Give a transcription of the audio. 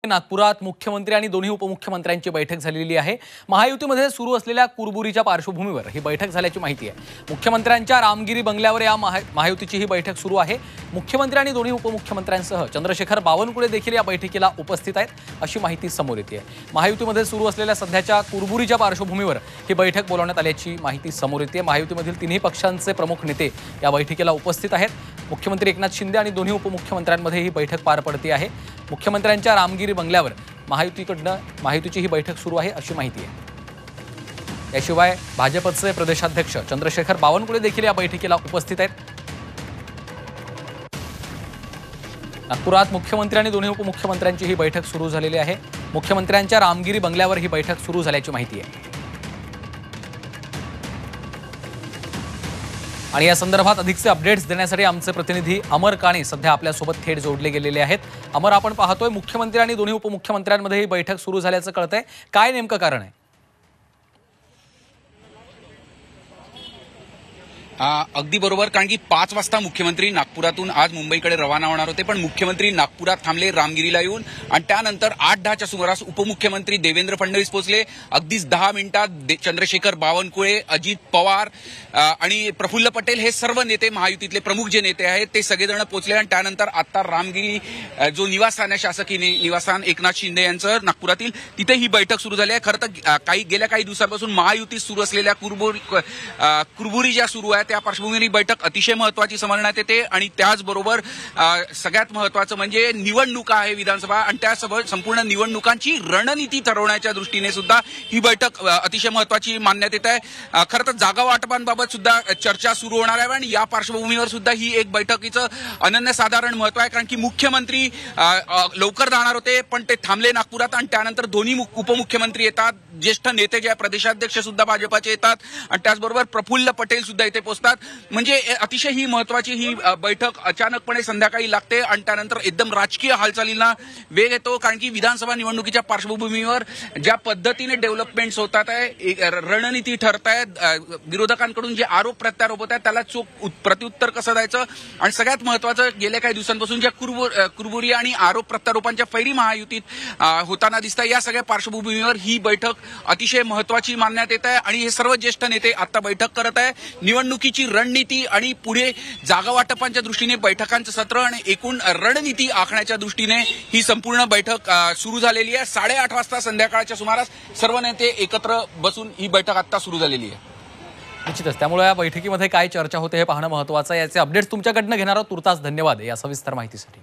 नागपुरात मुख्यमंत्री आणि दोन्ही उपमुख्यमंत्र्यांची बैठक झालेली आहे। महायुतीमध्ये सुरू असलेल्या कुरबुरीच्या पार्श्वभूमीवर ही बैठक झाल्याची माहिती आहे। मुख्यमंत्र्यांच्या रामगिरी बंगल्यावर या महायुतीची ही बैठक सुरू आहे। मुख्यमंत्री आणि दोन्ही उपमुख्यमंत्र्यांसह चंद्रशेखर बावनकुळे देखील या बैठकीला उपस्थित आहेत अशी माहिती समोर येते आहे। महायुतीमध्ये सुरू असलेल्या सध्याच्या कुरबुरीच्या पार्श्वभूमीवर ही बैठक बोलावण्यात आल्याची माहिती समोर येते। महायुतीमधील तिन्ही पक्षांचे प्रमुख नेते या बैठकीला उपस्थित आहेत। मुख्यमंत्री एकनाथ शिंदे आणि दोन्ही उपमुख्यमंत्र्यांमध्ये ही बैठक पार पडते आहे। मुख्यमंत्र्यांच्या रामगिरी बंगल्यावर महायुतीची ही बैठक सुरू आहे अशी माहिती आहे। याशिवाय भाजपचे प्रदेशाध्यक्ष चंद्रशेखर बावनकुळे देखील या बैठकीला उपस्थित आहेत। नागपुरात मुख्यमंत्री आणि दोन्ही उपमुख्यमंत्र्यांची ही बैठक सुरू झालेली आहे। मुख्यमंत्र्यांच्या रामगिरी बंगल्यावर ही बैठक सुरू झाल्याची माहिती आहे। आणि या संदर्भात अधिकचे अपडेट्स देण्यासाठी आमचे प्रतिनिधी अमर काणे सध्या आपल्या सोबत थेट जोडले गेलेले आहेत। अमर, आपण पाहतोय मुख्यमंत्री आणि दोन्ही उपमुख्यमंत्र्यांमध्ये ही बैठक सुरू झाल्याचं कळतंय, काय नेमकं कारण आहे? अगदी बरोबर, कारण की 5 वाजता मुख्यमंत्री नागपुरातून आज मुंबईकडे रवाना होणार होते, पण मुख्यमंत्री नागपुरात थांबले रामगिरीला येऊन आणि त्यानंतर 8:10च्या सुमारास उपमुख्यमंत्री देवेंद्र फडणवीस पोहोचले। अगदीच 10 मिनिटात चंद्रशेखर बावनकुळे, अजित पवार आणि प्रफुल्ल पटेल हे सर्व नेते, महायुतीतले प्रमुख जे नेते आहेत ते सगळेजण पोहोचले आणि त्यानंतर आता रामगिरी जो निवासस्थान आहे, शासकीय निवासस्थान एकनाथ शिंदे यांचं नागपुरातील, तिथे ही बैठक सुरू झाली आहे। खरं तर गेल्या काही दिवसांपासून महायुतीत सुरू असलेल्या कुरबुरी ज्या सुरू आहेत त्या पार्श्वभूमीवर ही बैठक अतिशय महत्वाची समजण्यात येते। आणि त्याचबरोबर सगळ्यात महत्वाचं म्हणजे निवडणुका आहे विधानसभा, आणि त्या संपूर्ण निवडणुकांची रणनीती ठरवण्याच्या दृष्टीने सुद्धा ही बैठक अतिशय महत्वाची मानण्यात येत आहे। खरं तर जागा वाटपांबाबत सुद्धा चर्चा सुरू होणार आहे आणि या पार्श्वभूमीवर सुद्धा ही एक बैठकीचं अनन्यसाधारण महत्व आहे, कारण की मुख्यमंत्री लवकर जाणार होते पण ते थांबले नागपुरात आणि त्यानंतर दोन्ही उपमुख्यमंत्री येतात, ज्येष्ठ नेते जे प्रदेशाध्यक्ष सुद्धा भाजपाचे येतात आणि त्याचबरोबर प्रफुल्ल पटेल सुद्धा इथे पोहोचतात। म्हणजे अतिशय ही महत्वाची ही बैठक अचानकपणे संध्याकाळी लागते आणि त्यानंतर एकदम राजकीय हालचालींना वेग येतो, कारण की विधानसभा निवडणुकीच्या पार्श्वभूमीवर ज्या पद्धतीने डेव्हलपमेंट्स होतात आहे, रणनीती ठरत आहेत, विरोधकांकडून जे आरोप प्रत्यारोप होत आहेत त्याला चोख प्रत्युत्तर कसं द्यायचं, आणि सगळ्यात महत्वाचं गेल्या काही दिवसांपासून ज्या कुरबुरी आणि आरोप प्रत्यारोपांच्या फैरी महायुतीत होताना दिसत आहे, या सगळ्या पार्श्वभूमीवर ही बैठक अतिशय महत्वाची मानण्यात येत आहे। आणि हे सर्व ज्येष्ठ नेते आता बैठक करत आहे। निवडणुकीची रणनीती आणि पुढे जागा वाटपांच्या दृष्टीने बैठकांचं सत्र आणि एकूण रणनीती आखण्याच्या दृष्टीने ही संपूर्ण बैठक सुरू झालेली आहे। 8:30 वाजता संध्याकाळच्या सुमारास सर्व नेते एकत्र बसून ही बैठक आता सुरू झालेली आहे। निश्चितच त्यामुळे या बैठकीमध्ये काय चर्चा होते हे पाहणं महत्त्वाचं आहे। याचे अपडेट्स तुमच्याकडनं घेणार आहोत। तुर्तास धन्यवाद या सविस्तर माहितीसाठी।